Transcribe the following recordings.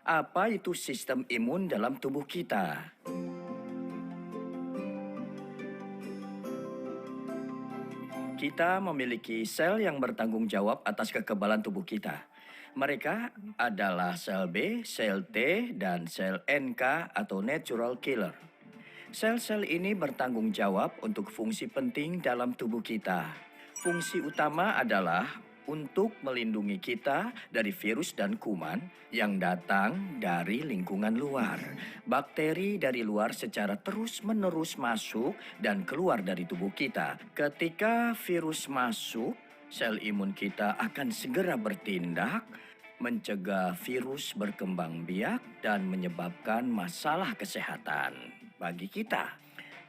Apa itu sistem imun dalam tubuh kita? Kita memiliki sel yang bertanggung jawab atas kekebalan tubuh kita. Mereka adalah sel B, sel T, dan sel NK atau natural killer. Sel-sel ini bertanggung jawab untuk fungsi penting dalam tubuh kita. Fungsi utama adalah untuk melindungi kita dari virus dan kuman yang datang dari lingkungan luar. Bakteri dari luar secara terus-menerus masuk dan keluar dari tubuh kita. Ketika virus masuk, sel imun kita akan segera bertindak, mencegah virus berkembang biak dan menyebabkan masalah kesehatan bagi kita.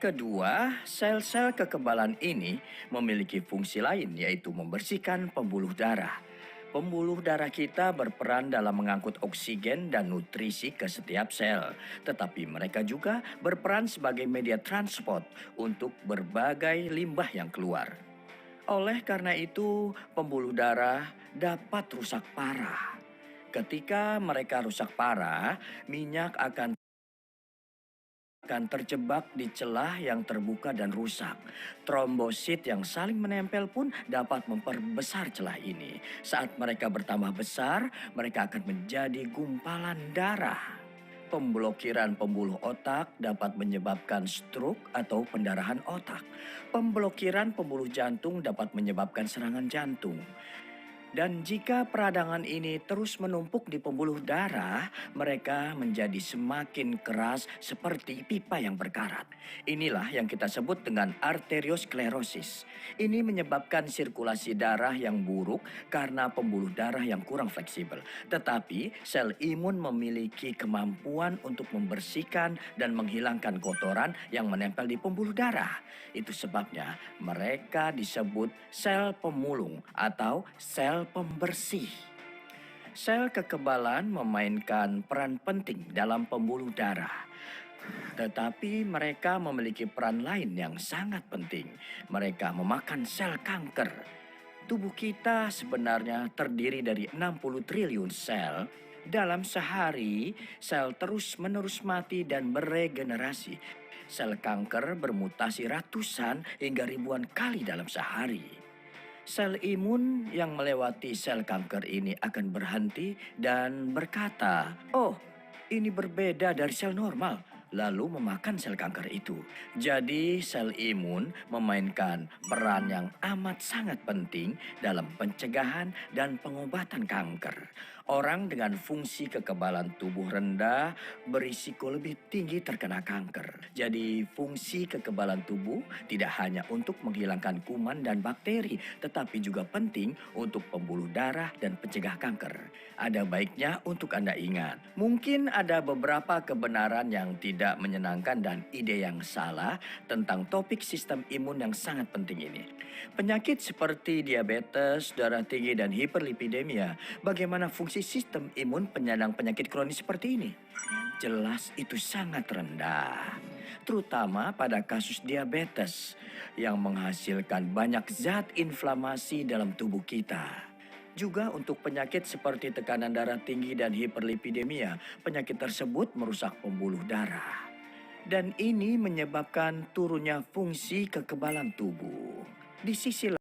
Kedua, sel-sel kekebalan ini memiliki fungsi lain, yaitu membersihkan pembuluh darah. Pembuluh darah kita berperan dalam mengangkut oksigen dan nutrisi ke setiap sel, tetapi mereka juga berperan sebagai media transport untuk berbagai limbah yang keluar. Oleh karena itu, pembuluh darah dapat rusak parah. Ketika mereka rusak parah, minyak akan terjebak di celah yang terbuka dan rusak. Trombosit yang saling menempel pun dapat memperbesar celah ini. Saat mereka bertambah besar, mereka akan menjadi gumpalan darah. Pemblokiran pembuluh otak dapat menyebabkan stroke atau pendarahan otak. Pemblokiran pembuluh jantung dapat menyebabkan serangan jantung. Dan jika peradangan ini terus menumpuk di pembuluh darah, mereka menjadi semakin keras seperti pipa yang berkarat. Inilah yang kita sebut dengan arteriosklerosis. Ini menyebabkan sirkulasi darah yang buruk karena pembuluh darah yang kurang fleksibel. Tetapi sel imun memiliki kemampuan untuk membersihkan dan menghilangkan kotoran yang menempel di pembuluh darah. Itu sebabnya mereka disebut sel pemulung atau sel pembersih. Sel kekebalan memainkan peran penting dalam pembuluh darah. Tetapi mereka memiliki peran lain yang sangat penting. Mereka memakan sel kanker. Tubuh kita sebenarnya terdiri dari 60 triliun sel. Dalam sehari, sel terus-menerus mati dan beregenerasi. Sel kanker bermutasi ratusan hingga ribuan kali dalam sehari. Sel imun yang melewati sel kanker ini akan berhenti dan berkata, "Oh, ini berbeda dari sel normal." Lalu memakan sel kanker itu. Jadi sel imun memainkan peran yang amat sangat penting dalam pencegahan dan pengobatan kanker. Orang dengan fungsi kekebalan tubuh rendah berisiko lebih tinggi terkena kanker. Jadi fungsi kekebalan tubuh tidak hanya untuk menghilangkan kuman dan bakteri, tetapi juga penting untuk pembuluh darah dan pencegah kanker. Ada baiknya untuk Anda ingat, mungkin ada beberapa kebenaran yang tidak menyenangkan dan ide yang salah tentang topik sistem imun yang sangat penting ini. Penyakit seperti diabetes, darah tinggi, dan hiperlipidemia, bagaimana fungsi sistem imun penyandang penyakit kronis seperti ini? Jelas itu sangat rendah, terutama pada kasus diabetes yang menghasilkan banyak zat inflamasi dalam tubuh kita. Juga untuk penyakit seperti tekanan darah tinggi dan hiperlipidemia, penyakit tersebut merusak pembuluh darah. Dan ini menyebabkan turunnya fungsi kekebalan tubuh. Di sisi